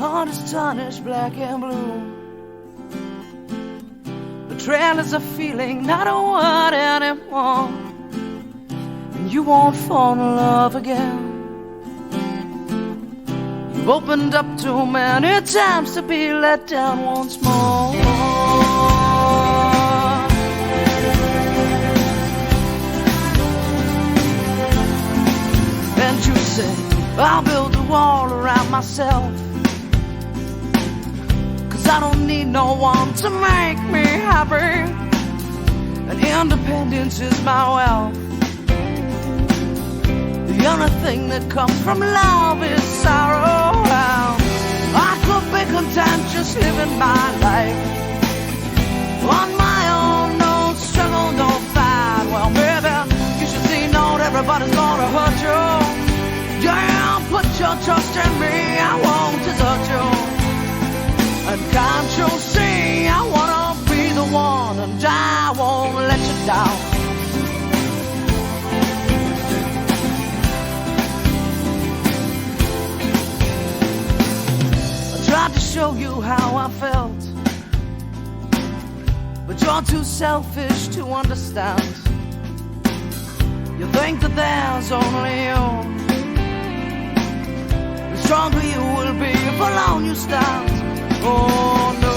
heart is tarnished black and blue. Betrayal is a feeling, not a word anymore. And you won't fall in love again. You've opened up too many times to be let down once more. And you say, I'll build a wall around myself, 'cause I don't need no one to make me happy, and independence is my wealth. The only thing that comes from love is sorrow. I could be content just living my life on my own, no struggle, no fight. Well, baby, you should see not everybody's gonna hurt you. Yeah, put your trust in me, I won't desert you. And can't you see, I wanna be the one, and I won't let you down. I tried to show you how I felt, but you're too selfish to understand. You think that there's only you. The stronger you will be if alone you stand. Oh no.